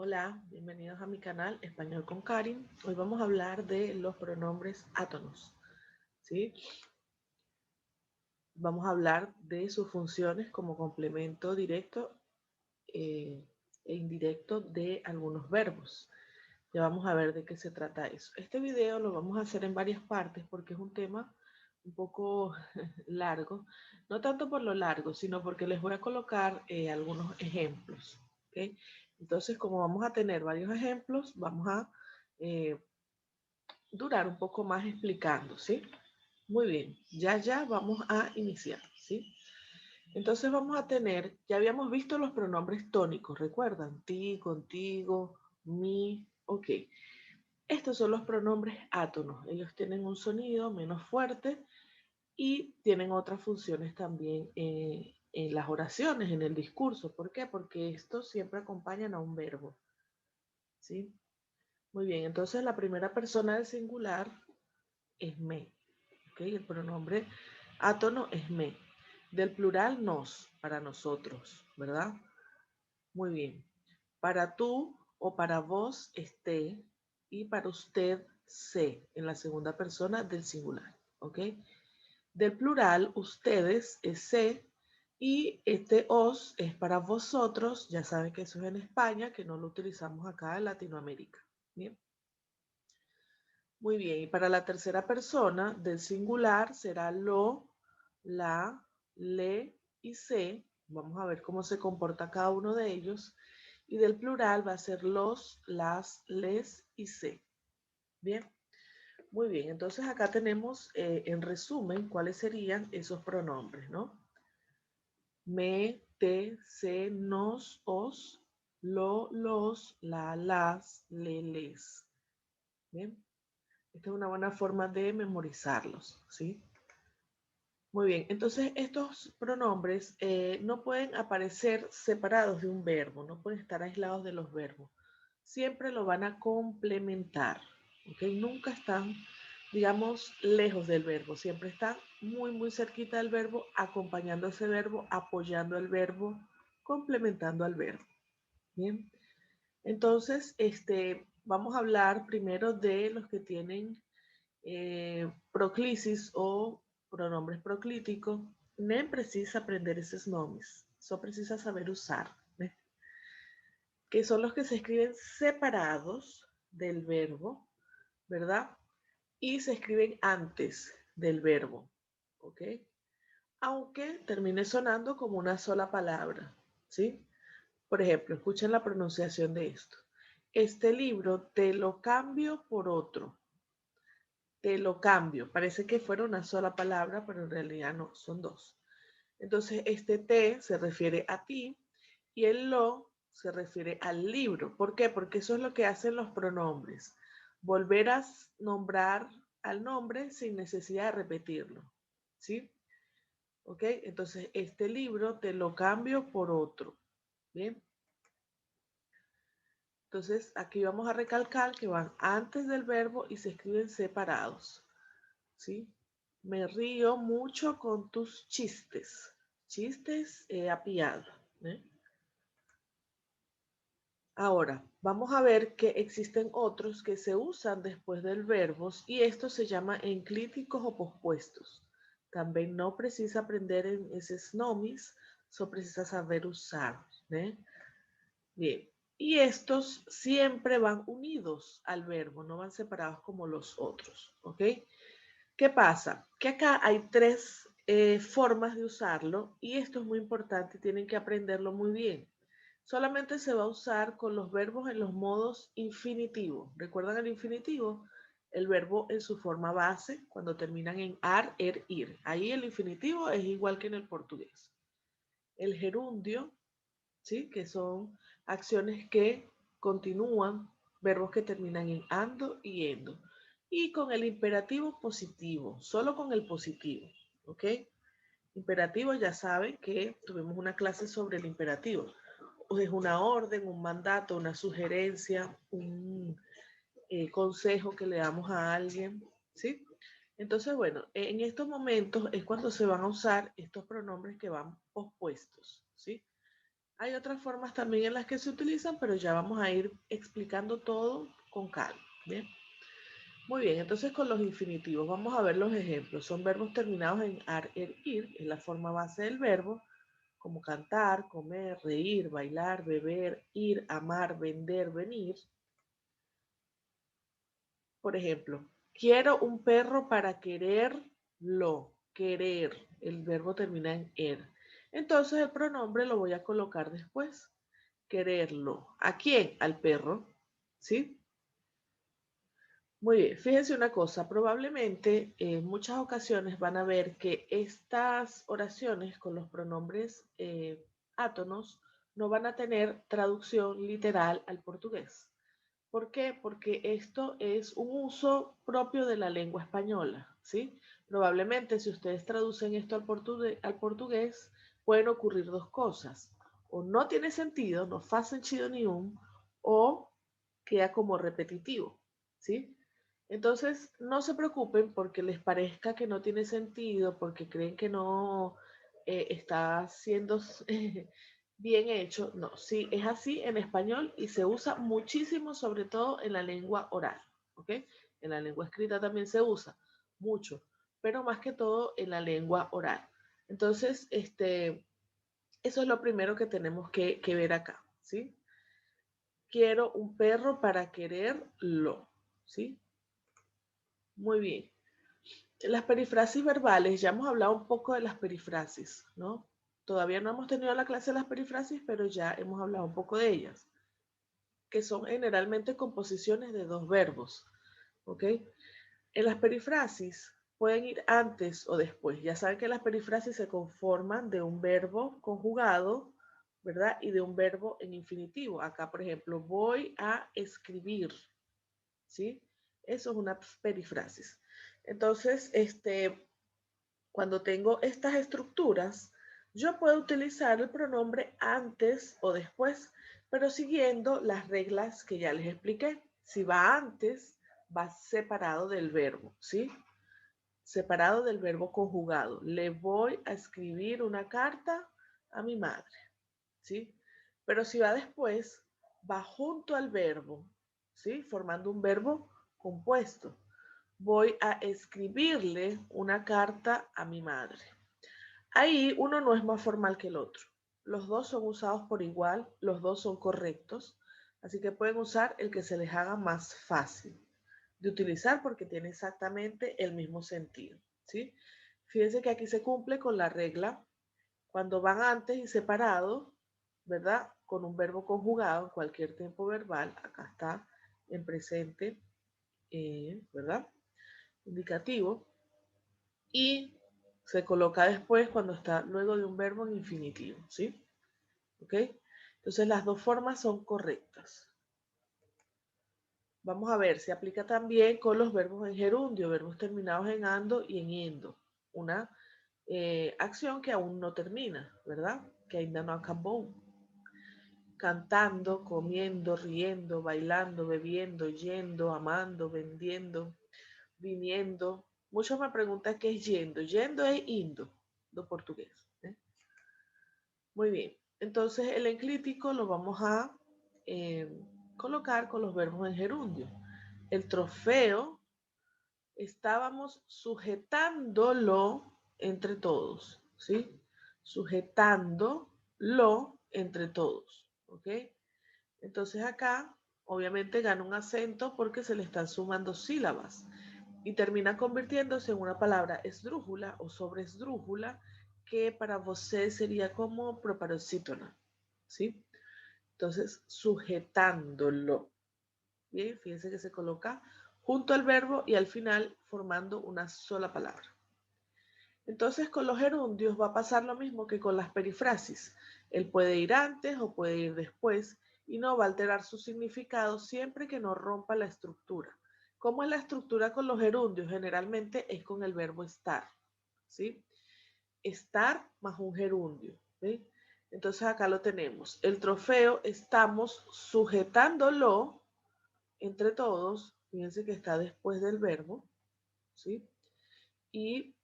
Hola, bienvenidos a mi canal Español con Karin. Hoy vamos a hablar de los pronombres átonos, ¿sí? Vamos a hablar de sus funciones como complemento directo eh, e indirecto de algunos verbos. Ya vamos a ver de qué se trata eso. Este video lo vamos a hacer en varias partes porque es un tema un poco largo, no tanto por lo largo, sino porque les voy a colocar algunos ejemplos, ¿ok? Entonces, como vamos a tener varios ejemplos, vamos a eh, durar un poco más explicando, ¿sí? Muy bien, ya vamos a iniciar, ¿sí? Entonces vamos a tener, ya habíamos visto los pronombres tónicos, ¿recuerdan? Ti, contigo, mi, ok. Estos son los pronombres átonos. Ellos tienen un sonido menos fuerte y tienen otras funciones también en las oraciones, en el discurso. ¿Por qué? Porque estos siempre acompañan a un verbo, ¿sí? Muy bien, entonces la primera persona del singular es me, ¿ok? El pronombre átono es me. Del plural nos, para nosotros, ¿verdad? Muy bien. Para tú o para vos esté y para usted se en la segunda persona del singular, ¿ok? Del plural ustedes es se y este os es para vosotros, ya saben que eso es en España, que no lo utilizamos acá en Latinoamérica. Bien. Muy bien, y para la tercera persona del singular será lo, la, le y se. Vamos a ver cómo se comporta cada uno de ellos. Y del plural va a ser los, las, les y se. Bien, muy bien. Entonces acá tenemos en resumen cuáles serían esos pronombres, ¿no? Me, te, se, nos, os, lo, los, la, las, le, les. Bien. Esta es una buena forma de memorizarlos, ¿sí? Muy bien, entonces estos pronombres no pueden aparecer separados de un verbo, no pueden estar aislados de los verbos. Siempre lo van a complementar, ¿ok? Nunca están, digamos, lejos del verbo, siempre están muy cerquita del verbo, acompañando ese verbo, apoyando al verbo, complementando al verbo. Bien, entonces, vamos a hablar primero de los que tienen proclisis o pronombres proclíticos, nem precisa aprender esses nomes, só precisa saber usar, ¿ves? Que son los que se escriben separados del verbo, ¿verdad? Y se escriben antes del verbo, ¿ok? Aunque termine sonando como una sola palabra, ¿sí? Por ejemplo, escuchen la pronunciación de esto. Este libro te lo cambio por otro. Te lo cambio. Parece que fuera una sola palabra, pero en realidad no, son dos. Entonces, este te se refiere a ti y el lo se refiere al libro. ¿Por qué? Porque eso es lo que hacen los pronombres. Volver a nombrar al nombre sin necesidad de repetirlo. ¿Sí? ¿Ok? Entonces, este libro te lo cambio por otro. ¿Bien? Entonces, aquí vamos a recalcar que van antes del verbo y se escriben separados. ¿Sí? Me río mucho con tus chistes. Chistes apiado. ¿Eh? Ahora, vamos a ver que existen otros que se usan después del verbo y esto se llama enclíticos o pospuestos. También no precisa aprender en esos nomis, solo precisa saber usar. ¿Eh? Bien, y estos siempre van unidos al verbo, no van separados como los otros. ¿Ok? ¿Qué pasa? Que acá hay tres formas de usarlo y esto es muy importante, tienen que aprenderlo muy bien. Solamente se va a usar con los verbos en los modos infinitivos. ¿Recuerdan el infinitivo? El verbo en su forma base, cuando terminan en ar, er, ir. Ahí el infinitivo es igual que en el portugués. El gerundio, ¿sí? Que son acciones que continúan, verbos que terminan en ando y endo. Y con el imperativo positivo, solo con el positivo, ¿ok? Imperativo, ya saben que tuvimos una clase sobre el imperativo. Es una orden, un mandato, una sugerencia, un consejo que le damos a alguien, ¿sí? Entonces, bueno, en estos momentos es cuando se van a usar estos pronombres que van pospuestos, ¿sí? Hay otras formas también en las que se utilizan, pero ya vamos a ir explicando todo con calma. ¿Bien? Muy bien, entonces con los infinitivos vamos a ver los ejemplos. Son verbos terminados en ar, er, ir, es la forma base del verbo, como cantar, comer, reír, bailar, beber, ir, amar, vender, venir. Por ejemplo, quiero un perro para quererlo. Querer, el verbo termina en er. Entonces el pronombre lo voy a colocar después. Quererlo. ¿A quién? Al perro. ¿Sí? Muy bien, fíjense una cosa, probablemente en muchas ocasiones van a ver que estas oraciones con los pronombres átonos no van a tener traducción literal al portugués. ¿Por qué? Porque esto es un uso propio de la lengua española, ¿sí? Probablemente si ustedes traducen esto al portugués pueden ocurrir dos cosas. O no tiene sentido, no fa sentido ni un, o queda como repetitivo, ¿sí? Entonces, no se preocupen porque les parezca que no tiene sentido, porque creen que no está siendo bien hecho. No, sí, es así en español y se usa muchísimo, sobre todo en la lengua oral, ¿ok? En la lengua escrita también se usa mucho, pero más que todo en la lengua oral. Entonces, eso es lo primero que tenemos que ver acá, ¿sí? Quiero un perro para quererlo, ¿sí? Muy bien. Las perifrasis verbales, ya hemos hablado un poco de las perifrasis, ¿no? Todavía no hemos tenido la clase de las perifrasis, pero ya hemos hablado un poco de ellas, que son generalmente composiciones de dos verbos, ¿ok? En las perifrasis pueden ir antes o después. Ya saben que las perifrasis se conforman de un verbo conjugado, ¿verdad? Y de un verbo en infinitivo. Acá, por ejemplo, voy a escribir, ¿sí? Eso es una perifrasis. Entonces, cuando tengo estas estructuras, yo puedo utilizar el pronombre antes o después, pero siguiendo las reglas que ya les expliqué. Si va antes, va separado del verbo, ¿sí? Separado del verbo conjugado. Le voy a escribir una carta a mi madre, ¿sí? Pero si va después, va junto al verbo, ¿sí? Formando un verbo compuesto. Voy a escribirle una carta a mi madre. Ahí uno no es más formal que el otro. Los dos son usados por igual, los dos son correctos, así que pueden usar el que se les haga más fácil de utilizar porque tiene exactamente el mismo sentido, ¿sí? Fíjense que aquí se cumple con la regla cuando van antes y separados, ¿verdad? Con un verbo conjugado en cualquier tiempo verbal, acá está en presente, ¿verdad? Indicativo, y se coloca después cuando está luego de un verbo en infinitivo, ¿sí? ¿Ok? Entonces las dos formas son correctas. Vamos a ver, se aplica también con los verbos en gerundio, verbos terminados en ando y en endo. Una acción que aún no termina, ¿verdad? Que ainda no acabó. Cantando, comiendo, riendo, bailando, bebiendo, yendo, amando, vendiendo, viniendo. Muchos me preguntan qué es yendo. Yendo es indo, do portugués. Muy bien. Entonces el enclítico lo vamos a eh, colocar con los verbos en gerundio. El trofeo estábamos sujetándolo entre todos, ¿sí? Sujetándolo entre todos, ¿ok? Entonces acá, obviamente gana un acento porque se le están sumando sílabas y termina convirtiéndose en una palabra esdrújula o sobresdrújula que para você sería como proparoxítona, ¿sí? Entonces, sujetándolo. Bien, fíjense que se coloca junto al verbo y al final formando una sola palabra. Entonces, con los gerundios va a pasar lo mismo que con las perifrasis. Él puede ir antes o puede ir después y no va a alterar su significado siempre que no rompa la estructura. ¿Cómo es la estructura con los gerundios? Generalmente es con el verbo estar, ¿sí? Estar más un gerundio, ¿sí? Entonces acá lo tenemos. El trofeo estamos sujetándolo entre todos. Fíjense que está después del verbo, ¿sí? Y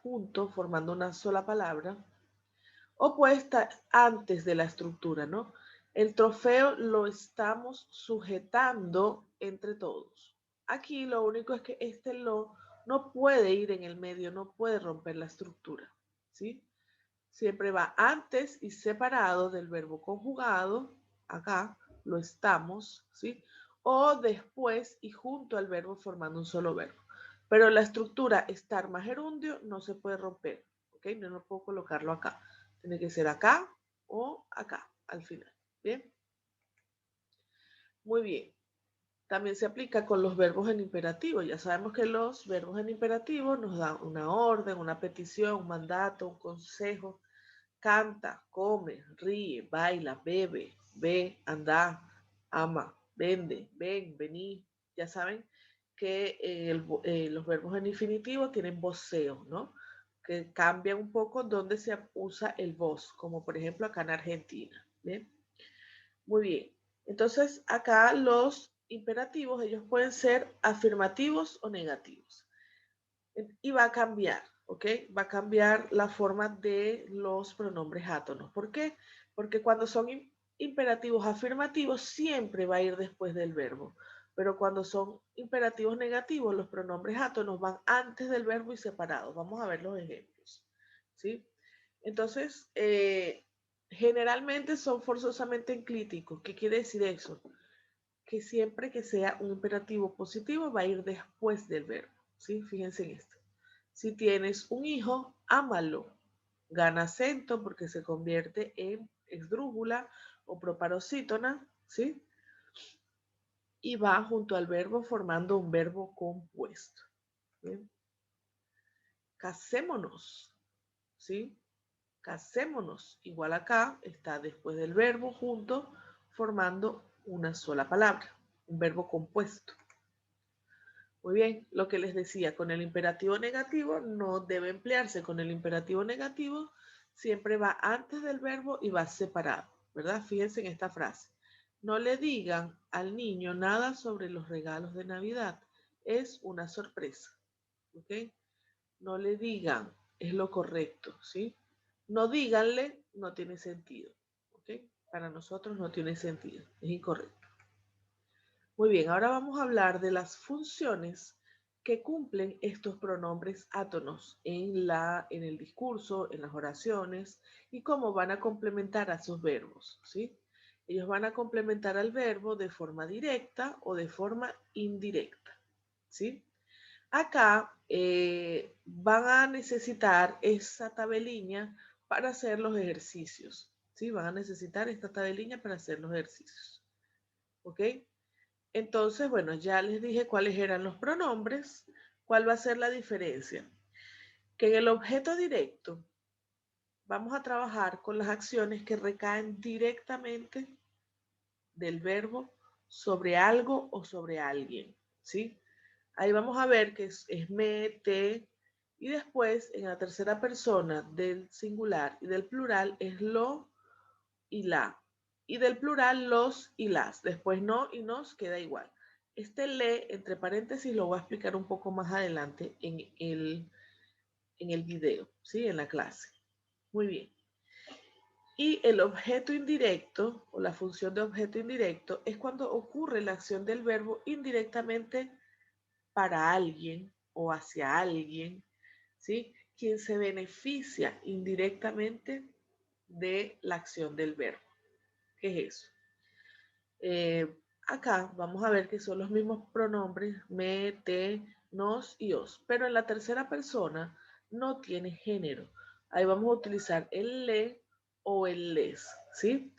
junto, formando una sola palabra. o puede estar antes de la estructura, ¿no? El trofeo lo estamos sujetando entre todos. Aquí lo único es que este lo no puede ir en el medio, no puede romper la estructura, ¿sí? Siempre va antes y separado del verbo conjugado, acá lo estamos, ¿sí? O después y junto al verbo formando un solo verbo. Pero la estructura estar más gerundio no se puede romper, ¿ok? No, no puedo colocarlo acá. Tiene que ser acá o acá al final, ¿bien? Muy bien. También se aplica con los verbos en imperativo. Ya sabemos que los verbos en imperativo nos dan una orden, una petición, un mandato, un consejo. Canta, come, ríe, baila, bebe, ve, anda, ama, vende, ven, vení. Ya saben que los verbos en infinitivo tienen voceo, ¿no? Que cambian un poco donde se usa el voz, como por ejemplo acá en Argentina. ¿Bien? Muy bien. Entonces, acá los imperativos, ellos pueden ser afirmativos o negativos. Y va a cambiar, ¿ok? Va a cambiar la forma de los pronombres átonos. ¿Por qué? Porque cuando son imperativos afirmativos, siempre va a ir después del verbo. Pero cuando son imperativos negativos, los pronombres átonos van antes del verbo y separados. Vamos a ver los ejemplos, ¿sí? Entonces, generalmente son forzosamente enclíticos. ¿Qué quiere decir eso? Que siempre que sea un imperativo positivo va a ir después del verbo, ¿sí? Fíjense en esto. Si tienes un hijo, ámalo. Gana acento porque se convierte en esdrújula o proparoxítona, ¿sí? Y va junto al verbo formando un verbo compuesto. ¿Bien? Casémonos, ¿sí? Casémonos. Igual acá está después del verbo junto formando una sola palabra, un verbo compuesto. Muy bien, lo que les decía, con el imperativo negativo no debe emplearse. Con el imperativo negativo siempre va antes del verbo y va separado, ¿verdad? Fíjense en esta frase. No le digan al niño nada sobre los regalos de Navidad. Es una sorpresa, ¿ok? No le digan, es lo correcto, ¿sí? No díganle, no tiene sentido, ¿ok? Para nosotros no tiene sentido, es incorrecto. Muy bien, ahora vamos a hablar de las funciones que cumplen estos pronombres átonos en el discurso, en las oraciones y cómo van a complementar a sus verbos, ¿sí? Ellos van a complementar al verbo de forma directa o de forma indirecta, ¿sí? Acá van a necesitar esa tabelilla para hacer los ejercicios, ¿sí? Van a necesitar esta tabelilla para hacer los ejercicios, ¿ok? Entonces, bueno, ya les dije cuáles eran los pronombres. ¿Cuál va a ser la diferencia? Que en el objeto directo vamos a trabajar con las acciones que recaen directamente del verbo sobre algo o sobre alguien, ¿sí? Ahí vamos a ver que es me, te, y después en la tercera persona del singular y del plural es lo y la. Y del plural los y las. Después no y nos queda igual. Este le, entre paréntesis, lo voy a explicar un poco más adelante en el video, ¿sí? En la clase. Muy bien. Y el objeto indirecto, o la función de objeto indirecto, es cuando ocurre la acción del verbo indirectamente para alguien o hacia alguien, ¿sí? Quien se beneficia indirectamente de la acción del verbo. ¿Qué es eso? Acá vamos a ver que son los mismos pronombres me, te, nos y os, pero en la tercera persona no tiene género. Ahí vamos a utilizar el le o el les, ¿sí?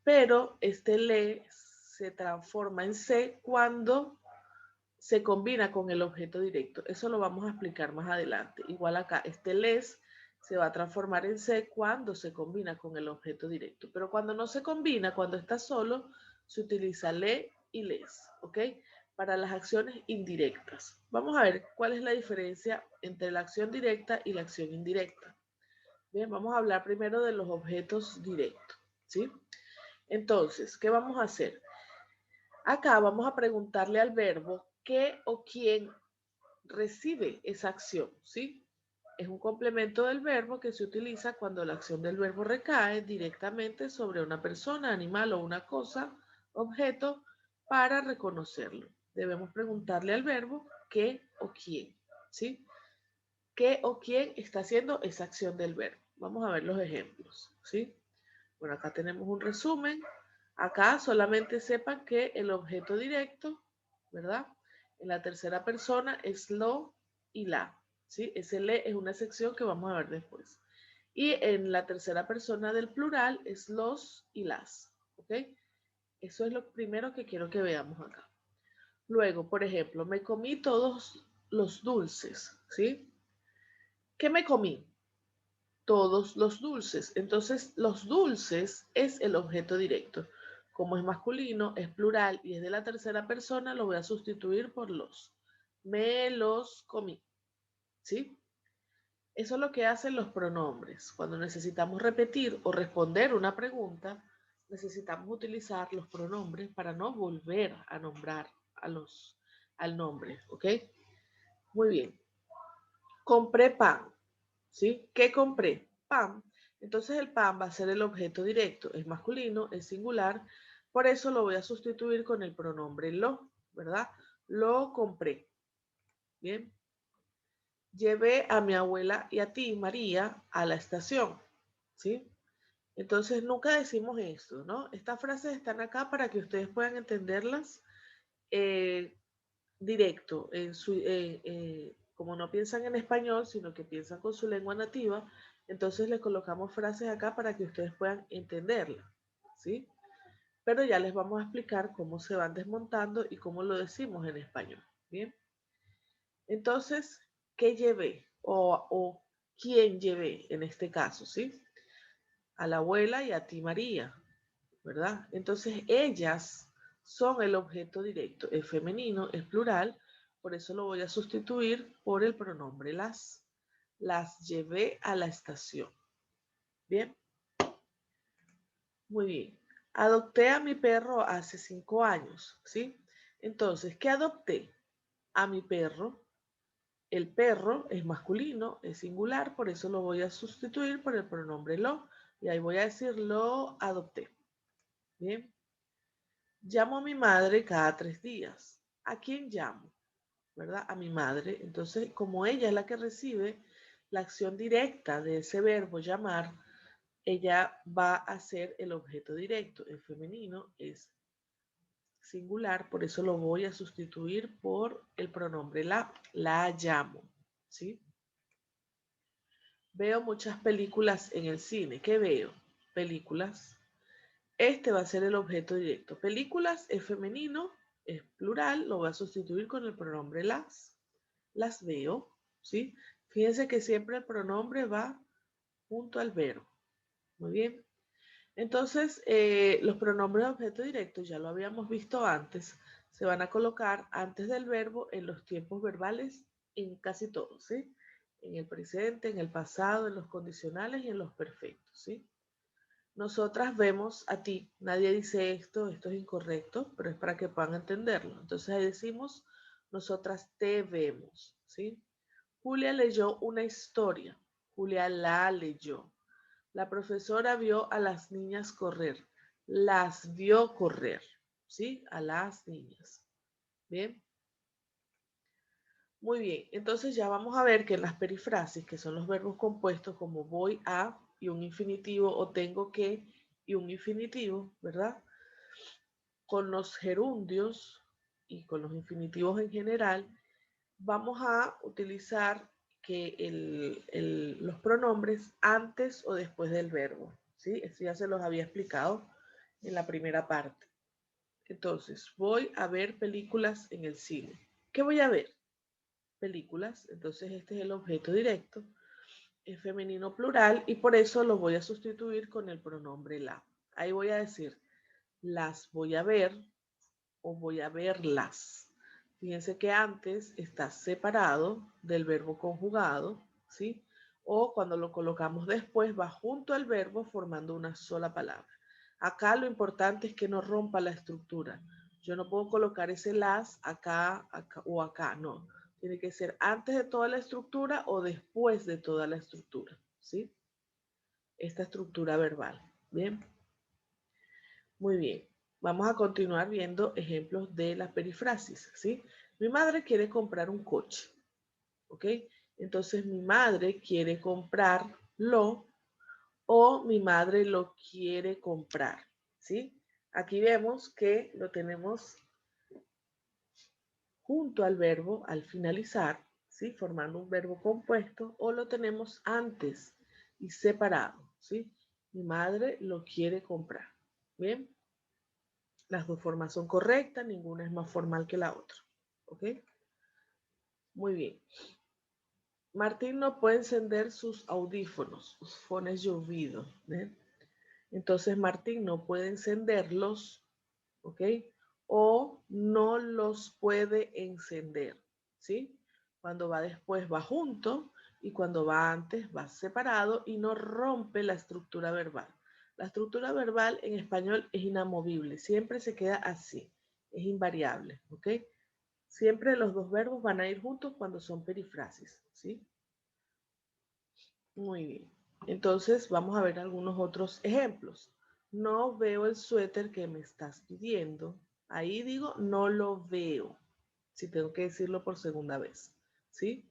Pero este le se transforma en se cuando se combina con el objeto directo. Eso lo vamos a explicar más adelante. Igual acá, este les se va a transformar en se cuando se combina con el objeto directo. Pero cuando no se combina, cuando está solo, se utiliza le y les, ¿ok? Para las acciones indirectas. Vamos a ver cuál es la diferencia entre la acción directa y la acción indirecta. Bien, vamos a hablar primero de los objetos directos, ¿sí? Entonces, ¿qué vamos a hacer? Acá vamos a preguntarle al verbo qué o quién recibe esa acción, ¿sí? Es un complemento del verbo que se utiliza cuando la acción del verbo recae directamente sobre una persona, animal o una cosa, objeto, para reconocerlo. Debemos preguntarle al verbo qué o quién, ¿sí? ¿Qué o quién está haciendo esa acción del verbo? Vamos a ver los ejemplos, ¿sí? Bueno, acá tenemos un resumen. Acá solamente sepan que el objeto directo, ¿verdad? En la tercera persona es lo y la, ¿sí? Ese le es una sección que vamos a ver después. Y en la tercera persona del plural es los y las, ¿ok? Eso es lo primero que quiero que veamos acá. Luego, por ejemplo, me comí todos los dulces, ¿sí? ¿Qué me comí? Todos los dulces. Entonces, los dulces es el objeto directo. Como es masculino, es plural y es de la tercera persona, lo voy a sustituir por los. Me los comí. ¿Sí? Eso es lo que hacen los pronombres. Cuando necesitamos repetir o responder una pregunta, necesitamos utilizar los pronombres para no volver a nombrar al nombre. ¿Ok? Muy bien. Compré pan. ¿Sí? ¿Qué compré? Pan. Entonces el pan va a ser el objeto directo. Es masculino, es singular. Por eso lo voy a sustituir con el pronombre lo, ¿verdad? Lo compré. Bien. Llevé a mi abuela y a ti, María, a la estación. ¿Sí? Entonces nunca decimos esto, ¿no? Estas frases están acá para que ustedes puedan entenderlas eh, directo, como no piensan en español, sino que piensan con su lengua nativa, entonces le colocamos frases acá para que ustedes puedan entenderla, ¿sí? Pero ya les vamos a explicar cómo se van desmontando y cómo lo decimos en español, ¿bien? Entonces, ¿qué llevé? O ¿quién llevé en este caso, ¿sí? A la abuela y a ti, María, ¿verdad? Entonces, ellas son el objeto directo. Es femenino, es plural, por eso lo voy a sustituir por el pronombre las. Las llevé a la estación. Bien, muy bien. Adopté a mi perro hace 5 años, ¿sí? Entonces, ¿qué adopté? A mi perro. El perro es masculino, es singular, por eso lo voy a sustituir por el pronombre lo. Y ahí voy a decir lo adopté. Bien. Llamo a mi madre cada 3 días. ¿A quién llamo? ¿Verdad? A mi madre. Entonces, como ella es la que recibe la acción directa de ese verbo llamar, ella va a ser el objeto directo. El femenino es singular, por eso lo voy a sustituir por el pronombre la. La llamo. ¿Sí? Veo muchas películas en el cine. ¿Qué veo? Películas. Este va a ser el objeto directo. Películas es femenino, es plural, lo voy a sustituir con el pronombre las. Las veo, ¿sí? Fíjense que siempre el pronombre va junto al verbo. Muy bien. Entonces, los pronombres de objeto directo, ya lo habíamos visto antes, se van a colocar antes del verbo en los tiempos verbales en casi todos, ¿sí? En el presente, en el pasado, en los condicionales y en los perfectos, ¿sí? Nosotras vemos a ti. Nadie dice esto es incorrecto, pero es para que puedan entenderlo. Entonces ahí decimos, nosotras te vemos, ¿sí? Julia leyó una historia. Julia la leyó. La profesora vio a las niñas correr. Las vio correr, ¿sí? A las niñas. Bien. Muy bien. Entonces ya vamos a ver que en las perifrasis, que son los verbos compuestos como voy a y un infinitivo o tengo que y un infinitivo, ¿verdad? Con los gerundios y con los infinitivos en general, vamos a utilizar que los pronombres antes o después del verbo. ¿Sí? Esto ya se los había explicado en la primera parte. Entonces, voy a ver películas en el cine. ¿Qué voy a ver? Películas. Entonces, este es el objeto directo. Es femenino plural y por eso lo voy a sustituir con el pronombre la. Ahí voy a decir, las voy a ver o voy a verlas. Fíjense que antes está separado del verbo conjugado, ¿sí? O cuando lo colocamos después va junto al verbo formando una sola palabra. Acá lo importante es que no rompa la estructura. Yo no puedo colocar ese las acá, acá o acá, no. Tiene que ser antes de toda la estructura o después de toda la estructura, ¿sí? Esta estructura verbal. Bien. Muy bien. Vamos a continuar viendo ejemplos de la perifrasis, ¿sí? Mi madre quiere comprar un coche, ¿ok? Entonces, mi madre quiere comprarlo o mi madre lo quiere comprar, ¿sí? Aquí vemos que lo tenemos junto al verbo al finalizar, ¿sí? Formando un verbo compuesto, o lo tenemos antes y separado, ¿sí? Mi madre lo quiere comprar. Bien, las dos formas son correctas, ninguna es más formal que la otra, ¿ok? Muy bien. Martín no puede encender sus audífonos, os fones de ouvido, ¿bien? Entonces Martín no puede encenderlos, ¿ok? O no los puede encender, ¿sí? Cuando va después va junto y cuando va antes va separado y no rompe la estructura verbal. La estructura verbal en español es inamovible, siempre se queda así, es invariable, ¿ok? Siempre los dos verbos van a ir juntos cuando son perifrasis, ¿sí? Muy bien. Entonces vamos a ver algunos otros ejemplos. No veo el suéter que me estás pidiendo. Ahí digo, no lo veo. Si tengo que decirlo por segunda vez. ¿Sí?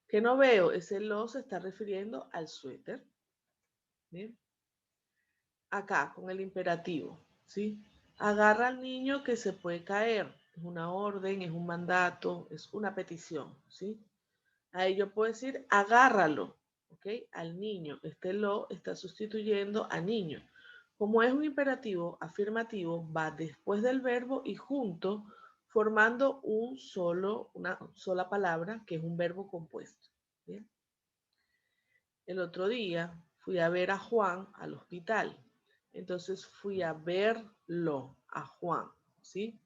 Que no veo, ese lo se está refiriendo al suéter. Bien. Acá, con el imperativo. ¿Sí? Agarra al niño que se puede caer. Es una orden, es un mandato, es una petición. ¿Sí? Ahí yo puedo decir, agárralo. ¿Ok? Al niño. Este lo está sustituyendo a niño. Como es un imperativo afirmativo, va después del verbo y junto, formando una sola palabra, que es un verbo compuesto. ¿Bien? El otro día fui a ver a Juan al hospital. Entonces fui a verlo a Juan, ¿sí?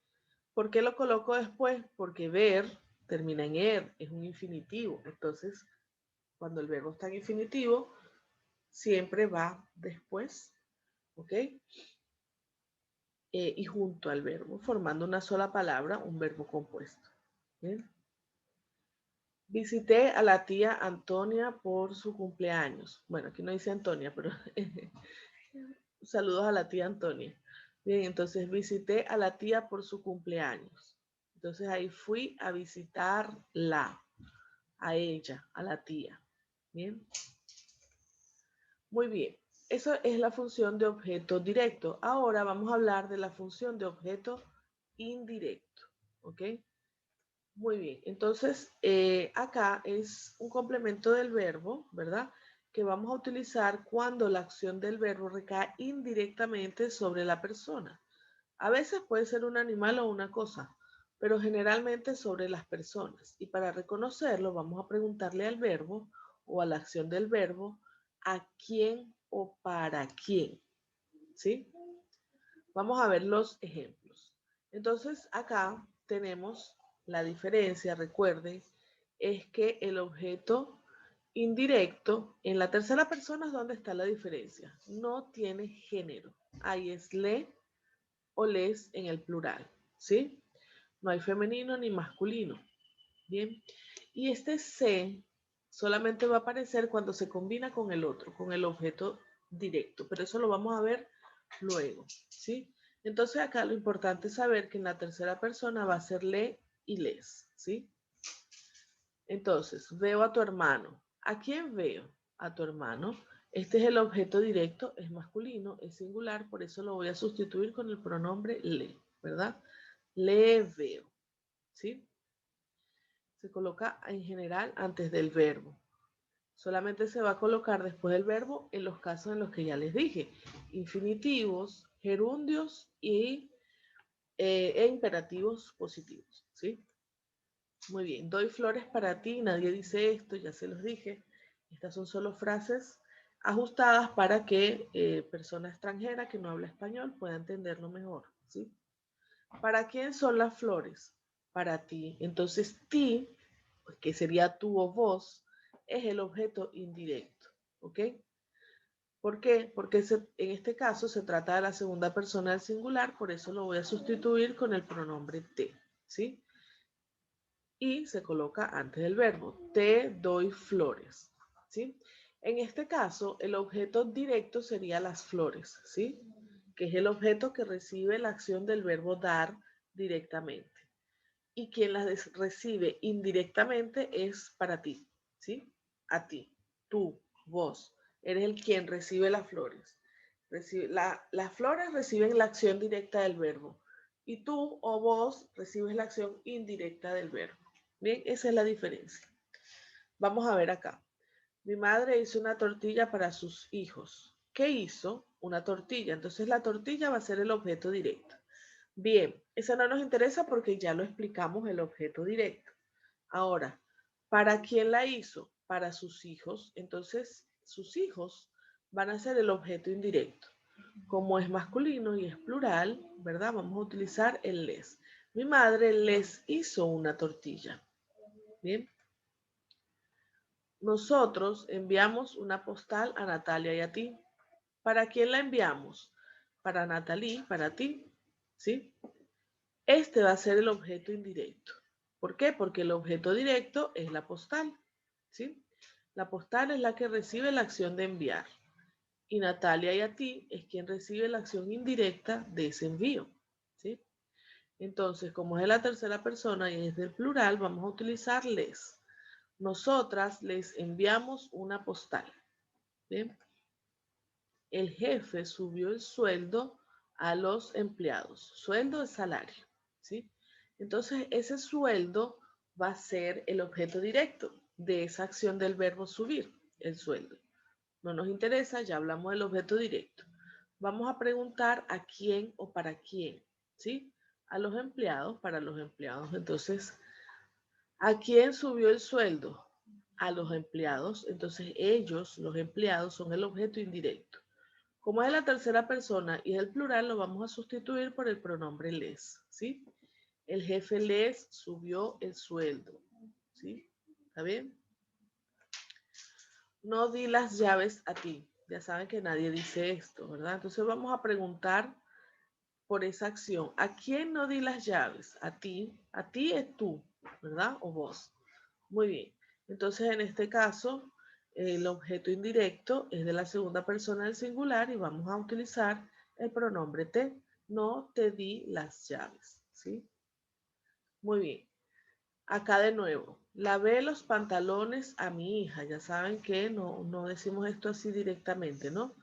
¿Por qué lo coloco después? Porque ver termina en er, es un infinitivo. Entonces, cuando el verbo está en infinitivo, siempre va después, ¿ok? Y junto al verbo, formando una sola palabra, un verbo compuesto. ¿Bien? Visité a la tía Antonia por su cumpleaños. Bueno, aquí no dice Antonia, pero saludos a la tía Antonia. Bien, entonces visité a la tía por su cumpleaños. Entonces ahí fui a visitarla, a ella, a la tía. Bien. Muy bien. Eso es la función de objeto directo. Ahora vamos a hablar de la función de objeto indirecto. ¿Ok? Muy bien. Entonces, acá es un complemento del verbo, ¿verdad? Que vamos a utilizar cuando la acción del verbo recae indirectamente sobre la persona. A veces puede ser un animal o una cosa, pero generalmente sobre las personas. Y para reconocerlo, vamos a preguntarle al verbo o a la acción del verbo a quién o para quién. ¿Sí? Vamos a ver los ejemplos. Entonces, acá tenemos la diferencia, recuerden, es que el objeto indirecto en la tercera persona es donde está la diferencia. No tiene género. Ahí es le o les en el plural, ¿sí? No hay femenino ni masculino. Bien. Y este se solamente va a aparecer cuando se combina con el otro, con el objeto directo. Pero eso lo vamos a ver luego, ¿sí? Entonces acá lo importante es saber que en la tercera persona va a ser le y les, ¿sí? Entonces, veo a tu hermano. ¿A quién veo? A tu hermano. Este es el objeto directo, es masculino, es singular, por eso lo voy a sustituir con el pronombre le, ¿verdad? Le veo, ¿sí? Se coloca en general antes del verbo. Solamente se va a colocar después del verbo en los casos en los que ya les dije. Infinitivos, gerundios e imperativos positivos, ¿sí? Muy bien, doy flores para ti, nadie dice esto, ya se los dije. Estas son solo frases ajustadas para que persona extranjera que no habla español pueda entenderlo mejor, ¿sí? ¿Para quién son las flores? Para ti. Entonces, ti, que sería tú o vos, es el objeto indirecto, ¿ok? ¿Por qué? Porque en este caso se trata de la segunda persona del singular, por eso lo voy a sustituir con el pronombre te, ¿sí? y se coloca antes del verbo. Te doy flores, ¿sí? En este caso, el objeto directo sería las flores, ¿sí? Que es el objeto que recibe la acción del verbo dar directamente. Y quien las recibe indirectamente es para ti, ¿sí? A ti, tú, vos, eres el quien recibe las flores. Las flores reciben la acción directa del verbo y tú o vos recibes la acción indirecta del verbo. Bien, esa es la diferencia. Vamos a ver acá. Mi madre hizo una tortilla para sus hijos. ¿Qué hizo? Una tortilla. Entonces la tortilla va a ser el objeto directo. Bien, esa no nos interesa porque ya lo explicamos el objeto directo. Ahora, ¿para quién la hizo? Para sus hijos. Entonces, sus hijos van a ser el objeto indirecto. Como es masculino y es plural, ¿verdad? Vamos a utilizar el les. Mi madre les hizo una tortilla. Bien. Nosotros enviamos una postal a Natalia y a ti. ¿Para quién la enviamos? Para Natalie, para ti, ¿sí? Este va a ser el objeto indirecto. ¿Por qué? Porque el objeto directo es la postal, ¿sí? La postal es la que recibe la acción de enviar. Y Natalia y a ti es quien recibe la acción indirecta de ese envío, ¿sí? Entonces, como es de la tercera persona y es del plural, vamos a utilizar les. Nosotras les enviamos una postal. ¿Bien? El jefe subió el sueldo a los empleados. Sueldo es salario, ¿sí? Entonces, ese sueldo va a ser el objeto directo de esa acción del verbo subir, el sueldo. No nos interesa, ya hablamos del objeto directo. Vamos a preguntar a quién o para quién, ¿sí? A los empleados, para los empleados. Entonces, ¿a quién subió el sueldo? A los empleados. Entonces, ellos, los empleados, son el objeto indirecto. Como es la tercera persona y es el plural, lo vamos a sustituir por el pronombre les, ¿sí? El jefe les subió el sueldo, ¿sí? ¿Está bien? No di las llaves a ti. Ya saben que nadie dice esto, ¿verdad? Entonces vamos a preguntar por esa acción. ¿A quién no di las llaves? A ti es tú, ¿verdad? O vos. Muy bien. Entonces en este caso, el objeto indirecto es de la segunda persona del singular y vamos a utilizar el pronombre te. No te di las llaves, ¿sí? Muy bien. Acá de nuevo, lavé los pantalones a mi hija. Ya saben que no decimos esto así directamente, ¿no?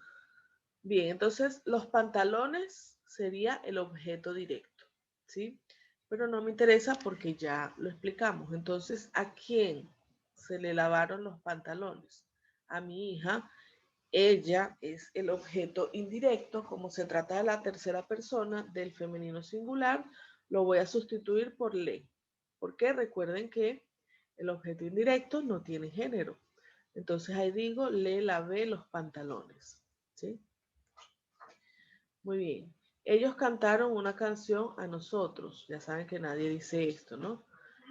Bien, entonces los pantalones sería el objeto directo, ¿sí? Pero no me interesa porque ya lo explicamos. Entonces, ¿a quién se le lavaron los pantalones? A mi hija. Ella es el objeto indirecto. Como se trata de la tercera persona del femenino singular, lo voy a sustituir por le. Porque recuerden que el objeto indirecto no tiene género. Entonces ahí digo, le lavé los pantalones, ¿sí? Muy bien. Ellos cantaron una canción a nosotros. Ya saben que nadie dice esto, ¿no?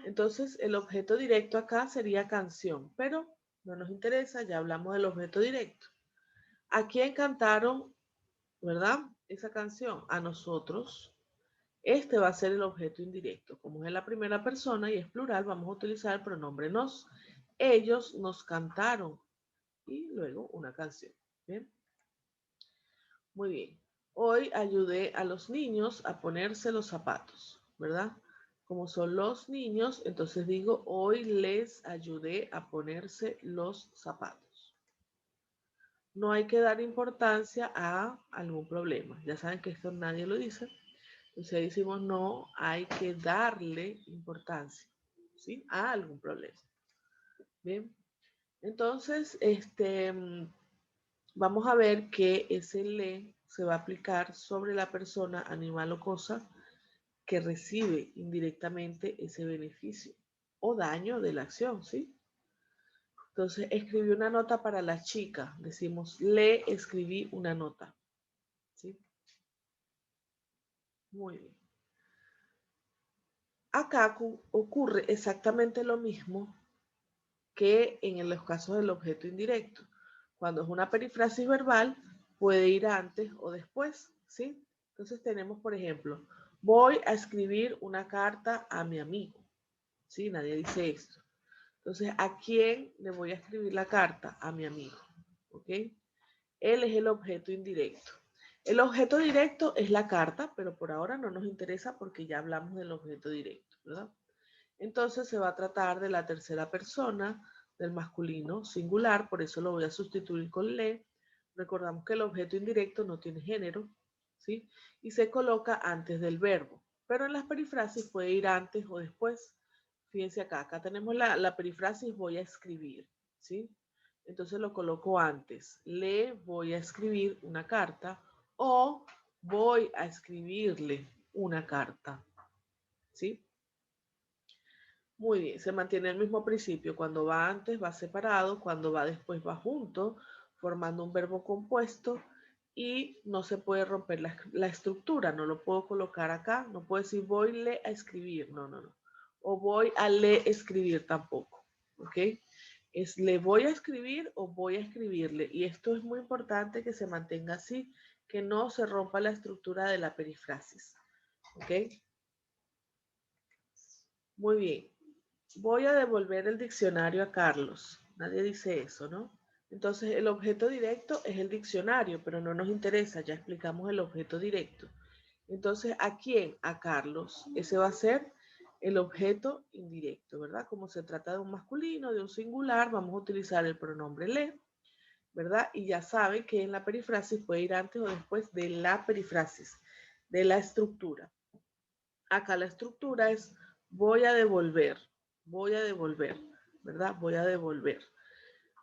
Entonces, el objeto directo acá sería canción, pero no nos interesa, ya hablamos del objeto directo. ¿A quién cantaron, verdad? Esa canción. A nosotros. Este va a ser el objeto indirecto. Como es en la primera persona y es plural, vamos a utilizar el pronombre nos. Ellos nos cantaron. Y luego una canción. ¿Bien? Muy bien. Hoy ayudé a los niños a ponerse los zapatos, ¿verdad? Como son los niños, entonces digo, hoy les ayudé a ponerse los zapatos. No hay que dar importancia a algún problema. Ya saben que esto nadie lo dice. Entonces decimos, no hay que darle importancia, ¿sí? A algún problema. Bien. Entonces, vamos a ver que ese le se va a aplicar sobre la persona, animal o cosa que recibe indirectamente ese beneficio o daño de la acción, ¿sí? Entonces, escribí una nota para la chica. Decimos, le escribí una nota, ¿sí? Muy bien. Acá ocurre exactamente lo mismo que en los casos del objeto indirecto. Cuando es una perífrasis verbal, puede ir antes o después, ¿sí? Entonces tenemos, por ejemplo, voy a escribir una carta a mi amigo, ¿sí? Nadie dice esto. Entonces, ¿a quién le voy a escribir la carta? A mi amigo, ¿ok? Él es el objeto indirecto. El objeto directo es la carta, pero por ahora no nos interesa porque ya hablamos del objeto directo, ¿verdad? Entonces se va a tratar de la tercera persona del masculino singular, por eso lo voy a sustituir con le. Recordamos que el objeto indirecto no tiene género, ¿sí? Y se coloca antes del verbo, pero en las perifrasis puede ir antes o después. Fíjense acá, acá tenemos la perifrasis voy a escribir, ¿sí? Entonces lo coloco antes. Le voy a escribir una carta o voy a escribirle una carta, ¿sí? Muy bien, se mantiene el mismo principio. Cuando va antes va separado, cuando va después va junto, formando un verbo compuesto y no se puede romper la estructura. No lo puedo colocar acá, no puedo decir voy le a escribir, no, no, no. O voy a le escribir tampoco, ¿ok? Es le voy a escribir o voy a escribirle. Y esto es muy importante que se mantenga así, que no se rompa la estructura de la perifrasis, ¿ok? Muy bien. Voy a devolver el diccionario a Carlos. Nadie dice eso, ¿no? Entonces, el objeto directo es el diccionario, pero no nos interesa, ya explicamos el objeto directo. Entonces, ¿a quién? A Carlos. Ese va a ser el objeto indirecto, ¿verdad? Como se trata de un masculino, de un singular, vamos a utilizar el pronombre le, ¿verdad? Y ya saben que en la perifrasis puede ir antes o después de la perifrasis, de la estructura. Acá la estructura es voy a devolver, ¿verdad? Voy a devolver.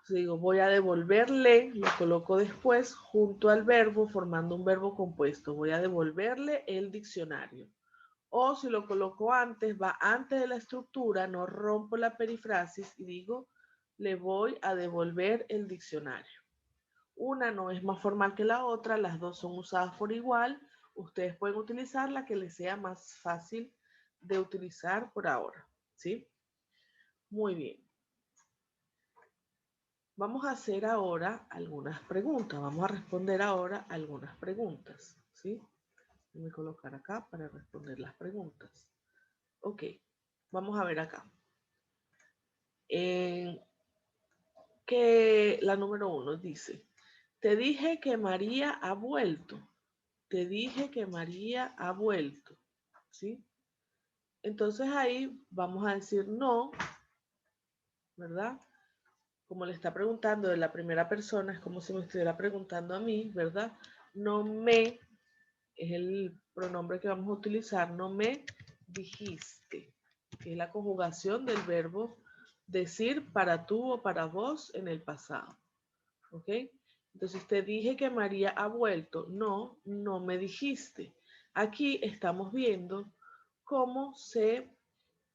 Si digo voy a devolverle, lo coloco después junto al verbo formando un verbo compuesto. Voy a devolverle el diccionario. O si lo coloco antes, va antes de la estructura, no rompo la perifrasis y digo le voy a devolver el diccionario. Una no es más formal que la otra, las dos son usadas por igual. Ustedes pueden utilizar la que les sea más fácil de utilizar por ahora, ¿sí? Muy bien. Vamos a hacer ahora algunas preguntas. Vamos a responder ahora algunas preguntas, ¿sí? Voy a colocar acá para responder las preguntas. Ok, vamos a ver acá. Que la número 1 dice, te dije que María ha vuelto. Te dije que María ha vuelto, ¿sí? Entonces ahí vamos a decir no, ¿verdad? Como le está preguntando de la primera persona, es como si me estuviera preguntando a mí, ¿verdad? No me, es el pronombre que vamos a utilizar, no me dijiste, que es la conjugación del verbo decir para tú o para vos en el pasado, ¿ok? Entonces te dije que María ha vuelto, no, no me dijiste. Aquí estamos viendo cómo se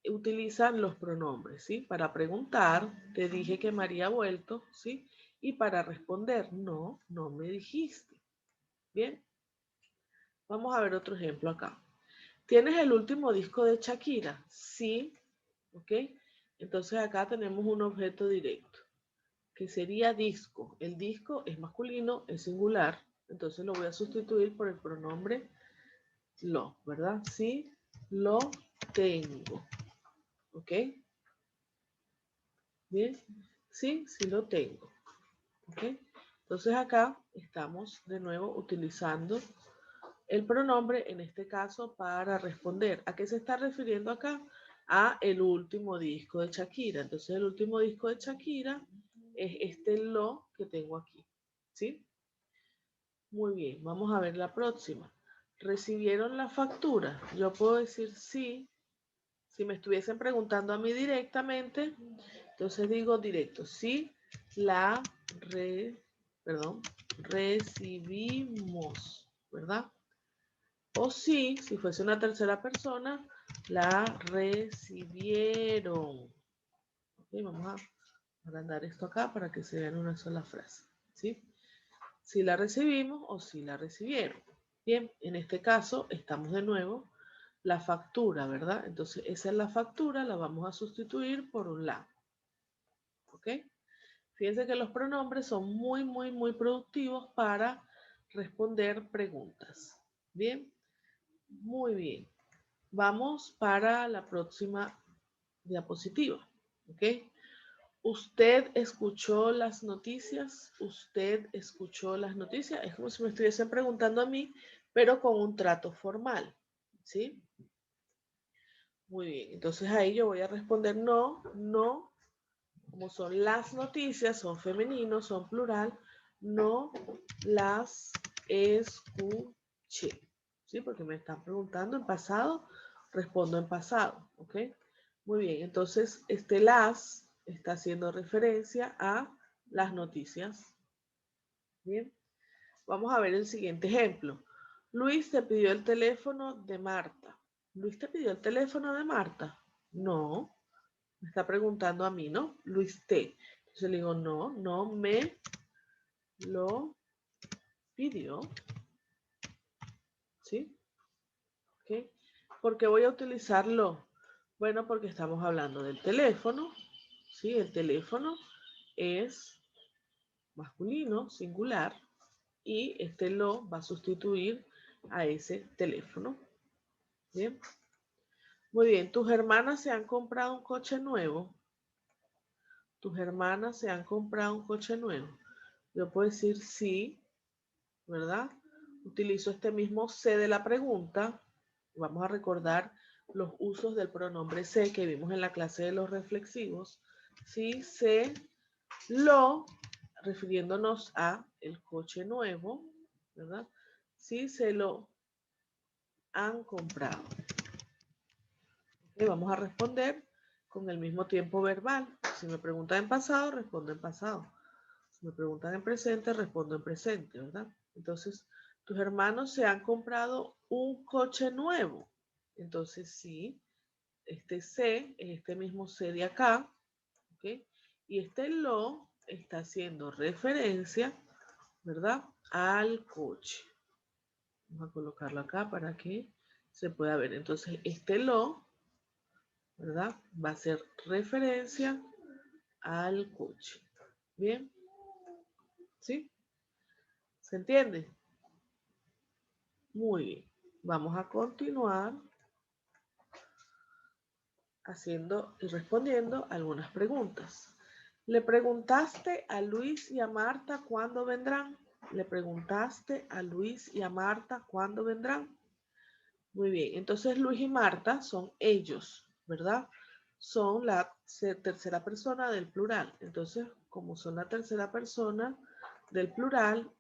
utilizan los pronombres, ¿sí? Para preguntar, te dije que María ha vuelto, ¿sí? Y para responder, no, no me dijiste. Bien, vamos a ver otro ejemplo acá. ¿Tienes el último disco de Shakira? Sí, ¿ok? Entonces acá tenemos un objeto directo, que sería disco. El disco es masculino, es singular, entonces lo voy a sustituir por el pronombre lo, ¿verdad? Sí, lo tengo, ¿ok? Bien, sí, sí lo tengo. ¿Ok? Entonces acá estamos de nuevo utilizando el pronombre, en este caso, para responder. ¿A qué se está refiriendo acá? A el último disco de Shakira. Entonces el último disco de Shakira es este lo que tengo aquí. ¿Sí? Muy bien, vamos a ver la próxima. ¿Recibieron la factura? Yo puedo decir sí. Si me estuviesen preguntando a mí directamente, entonces digo directo, sí, la recibimos, ¿verdad? O sí, si fuese una tercera persona, la recibieron. Ok, vamos a agrandar esto acá para que se vea en una sola frase, ¿sí? Si la recibimos o si la recibieron. Bien, en este caso estamos de nuevo la factura, ¿verdad? Entonces esa es la factura, la vamos a sustituir por un la. ¿Ok? Fíjense que los pronombres son muy, muy, muy productivos para responder preguntas. Bien, muy bien. Vamos para la próxima diapositiva. ¿Ok? ¿Usted escuchó las noticias? ¿Usted escuchó las noticias? Es como si me estuviesen preguntando a mí, pero con un trato formal. ¿Sí? Muy bien. Entonces ahí yo voy a responder no, no. Como son las noticias, son femeninos, son plural, no las escuché. ¿Sí? Porque me están preguntando en pasado, respondo en pasado. ¿Ok? Muy bien. Entonces, las está haciendo referencia a las noticias. Bien. Vamos a ver el siguiente ejemplo. Luis te pidió el teléfono de Marta. ¿Luis te pidió el teléfono de Marta? No. Me está preguntando a mí, ¿no? Luis T. Entonces le digo, no, no me lo pidió. ¿Sí? ¿Ok? ¿Por qué voy a utilizarlo? Bueno, porque estamos hablando del teléfono. ¿Sí? El teléfono es masculino, singular, y este lo va a sustituir a ese teléfono. Bien. Muy bien, tus hermanas se han comprado un coche nuevo. Tus hermanas se han comprado un coche nuevo. Yo puedo decir sí, ¿verdad? Utilizo este mismo se de la pregunta. Vamos a recordar los usos del pronombre se que vimos en la clase de los reflexivos. Sí, se, lo, refiriéndonos a el coche nuevo, ¿verdad? Sí, se lo han comprado. Okay, vamos a responder con el mismo tiempo verbal. Si me preguntan en pasado, respondo en pasado. Si me preguntan en presente, respondo en presente, ¿verdad? Entonces, tus hermanos se han comprado un coche nuevo. Entonces, sí, este se es este mismo se de acá, ¿ok? Y este lo está haciendo referencia, ¿verdad? Al coche. Vamos a colocarlo acá para que se pueda ver. Entonces, este lo, ¿verdad? Va a ser referencia al coche. ¿Bien? ¿Sí? ¿Se entiende? Muy bien. Vamos a continuar haciendo y respondiendo algunas preguntas. ¿Le preguntaste a Luis y a Marta cuándo vendrán? ¿Le preguntaste a Luis y a Marta cuándo vendrán? Muy bien. Entonces Luis y Marta son ellos, ¿verdad? Son la tercera persona del plural. Entonces, como son la tercera persona del plural,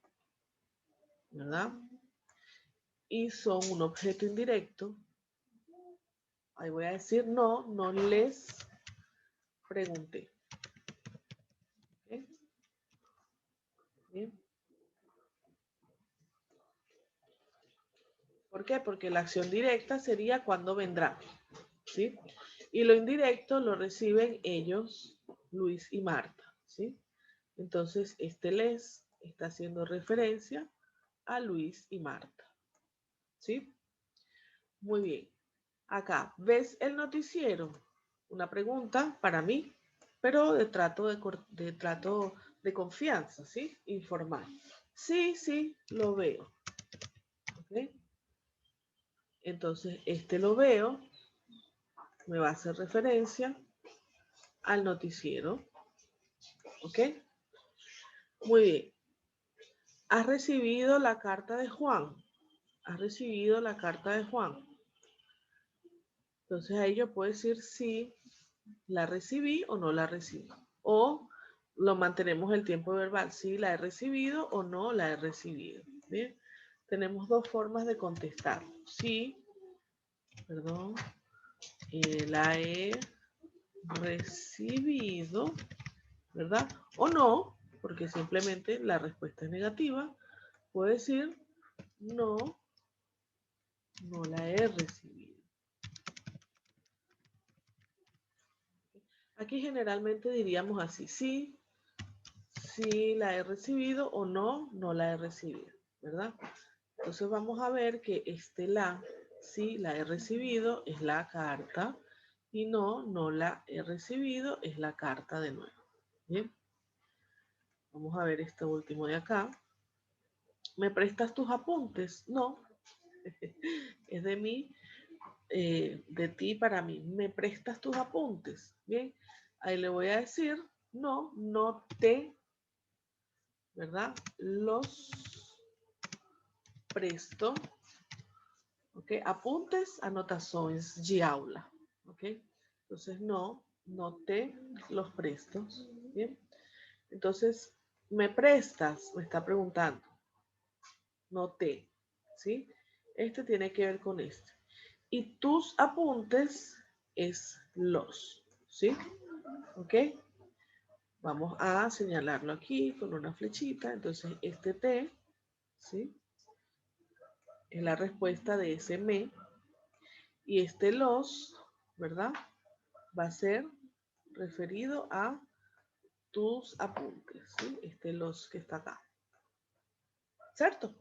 ¿verdad? Y son un objeto indirecto, ahí voy a decir no, no les pregunté. ¿Okay? Bien. ¿Por qué? Porque la acción directa sería cuándo vendrá. ¿Sí? Y lo indirecto lo reciben ellos, Luis y Marta. ¿Sí? Entonces, este les está haciendo referencia a Luis y Marta. ¿Sí? Muy bien. Acá, ¿ves el noticiero? Una pregunta para mí, pero de trato de confianza, ¿sí? Informal. Sí, sí, lo veo. ¿Okay? Entonces, lo veo me va a hacer referencia al noticiero. ¿Ok? Muy bien. ¿Has recibido la carta de Juan? ¿Has recibido la carta de Juan? Entonces ahí yo puedo decir si la recibí o no la recibí. O lo mantenemos el tiempo verbal. Si la he recibido o no la he recibido. Bien. Tenemos dos formas de contestar. Sí, perdón, la he recibido, ¿verdad? O no, porque simplemente la respuesta es negativa. Puedo decir no, no la he recibido. Aquí generalmente diríamos así, sí, sí la he recibido o no, no la he recibido, ¿verdad? Entonces vamos a ver que sí la he recibido, es la carta, y no, no la he recibido, es la carta de nuevo. Bien. Vamos a ver esto último de acá. ¿Me prestas tus apuntes? No, es de mí. de ti para mí. ¿Me prestas tus apuntes? Bien, ahí le voy a decir, no, no te, ¿verdad? Los presto. ¿Ok? Apuntes, anotações de aula. ¿Ok? Entonces, no, no te los presto. Bien. Entonces, ¿me prestas? Me está preguntando. No te. ¿Sí? Este tiene que ver con este. Y tus apuntes es los. ¿Sí? ¿Ok? Vamos a señalarlo aquí con una flechita. Entonces, este te, ¿sí? Es la respuesta de ese me. Y este los, ¿verdad? Va a ser referido a tus apuntes, ¿sí? Este los que está acá. ¿Cierto?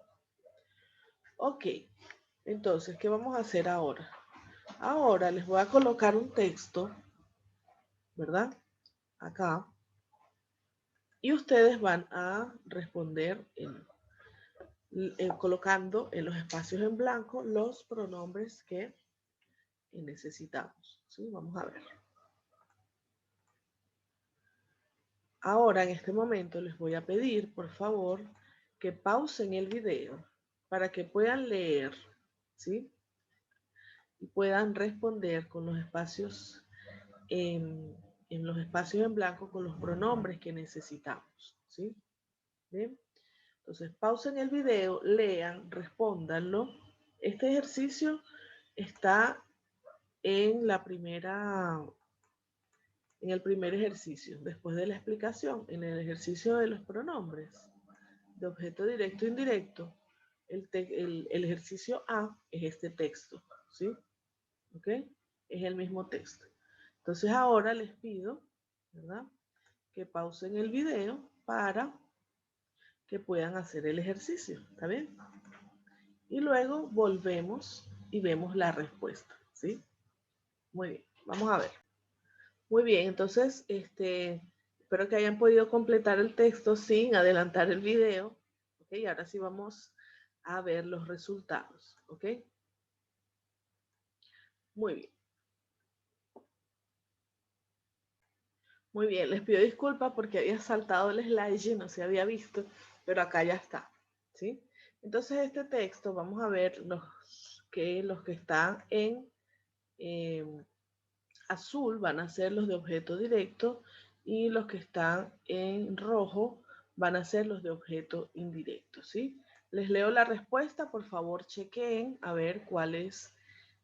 Ok. Entonces, ¿qué vamos a hacer ahora? Ahora les voy a colocar un texto, ¿verdad? Acá. Y ustedes van a responder colocando en los espacios en blanco los pronombres que necesitamos, ¿sí? Vamos a ver. Ahora, en este momento, les voy a pedir, por favor, que pausen el video para que puedan leer, ¿sí? Y puedan responder con los espacios en los espacios en blanco con los pronombres que necesitamos, ¿sí? Bien. Entonces, pausen el video, lean, respóndanlo. Este ejercicio está en en el primer ejercicio, después de la explicación, en el ejercicio de los pronombres de objeto directo e indirecto, el ejercicio A es este texto, ¿sí? ¿Ok? Es el mismo texto. Entonces ahora les pido, ¿verdad? Que pausen el video para que puedan hacer el ejercicio, ¿está bien? Y luego volvemos y vemos la respuesta, ¿sí? Muy bien, vamos a ver. Muy bien, entonces, espero que hayan podido completar el texto sin adelantar el video. ¿Ok? Y ahora sí vamos a ver los resultados. ¿Ok? Muy bien. Muy bien, les pido disculpas porque había saltado el slide y no se había visto, pero acá ya está. ¿Sí? Entonces, este texto, vamos a ver los que están en azul van a ser los de objeto directo y los que están en rojo van a ser los de objeto indirecto, ¿sí? Les leo la respuesta, por favor chequen a ver cuáles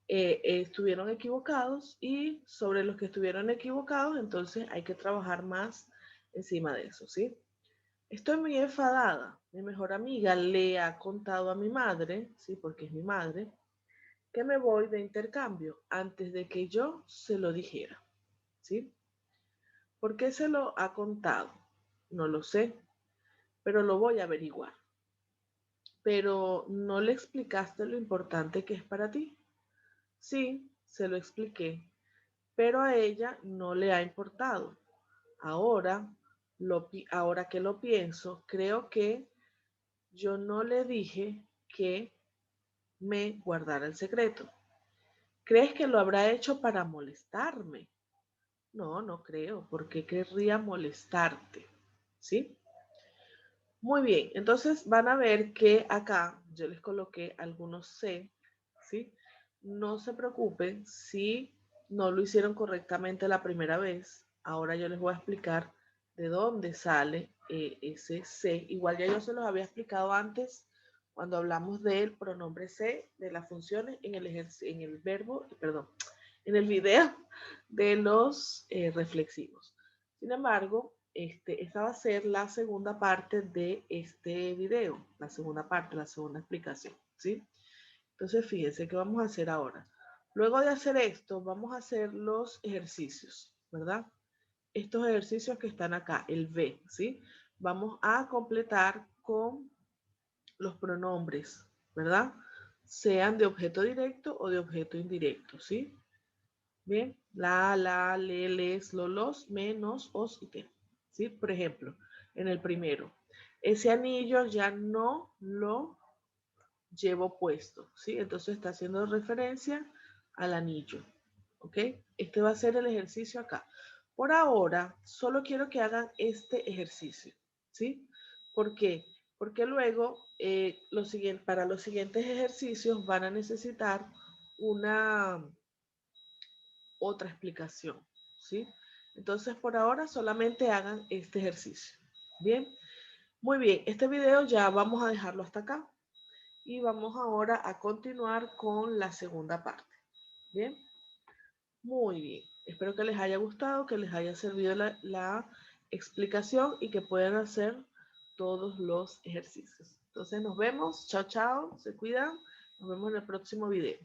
estuvieron equivocados y sobre los que estuvieron equivocados, entonces hay que trabajar más encima de eso, ¿sí? Estoy muy enfadada. Mi mejor amiga le ha contado a mi madre, ¿sí? Porque es mi madre, que me voy de intercambio antes de que yo se lo dijera. ¿Sí? ¿Por qué se lo ha contado? No lo sé, pero lo voy a averiguar. Pero ¿no le explicaste lo importante que es para ti? Sí, se lo expliqué, pero a ella no le ha importado. Ahora, ahora que lo pienso, creo que yo no le dije que me guardara el secreto. ¿Crees que lo habrá hecho para molestarme? No, no creo, porque querría molestarte. ¿Sí? Muy bien, entonces van a ver que acá yo les coloqué algunos C, ¿sí? No se preocupen si no lo hicieron correctamente la primera vez. Ahora yo les voy a explicar de dónde sale ese C. Igual ya yo se los había explicado antes cuando hablamos del pronombre C, de las funciones en el verbo, perdón, en el video de los reflexivos. Sin embargo, esta va a ser la segunda parte de este video, la segunda parte, la segunda explicación, ¿sí? Entonces, fíjense qué vamos a hacer ahora. Luego de hacer esto, vamos a hacer los ejercicios, ¿verdad? Estos ejercicios que están acá, el B, ¿sí? Vamos a completar con los pronombres, ¿verdad? Sean de objeto directo o de objeto indirecto, ¿sí? Bien, la, le, les, lo, los, menos, os y te. ¿Sí? Por ejemplo, en el primero, ese anillo ya no lo llevo puesto, ¿sí? Entonces está haciendo referencia al anillo. ¿Ok? Este va a ser el ejercicio acá. Por ahora, solo quiero que hagan este ejercicio. ¿Sí? ¿Por qué? Porque luego, para los siguientes ejercicios van a necesitar una otra explicación. ¿Sí? Entonces, por ahora, solamente hagan este ejercicio. Bien. Muy bien, este video ya vamos a dejarlo hasta acá y vamos ahora a continuar con la segunda parte. Bien, muy bien. Espero que les haya gustado, que les haya servido la explicación y que puedan hacer todos los ejercicios. Entonces nos vemos, chao, chao, se cuidan, nos vemos en el próximo video.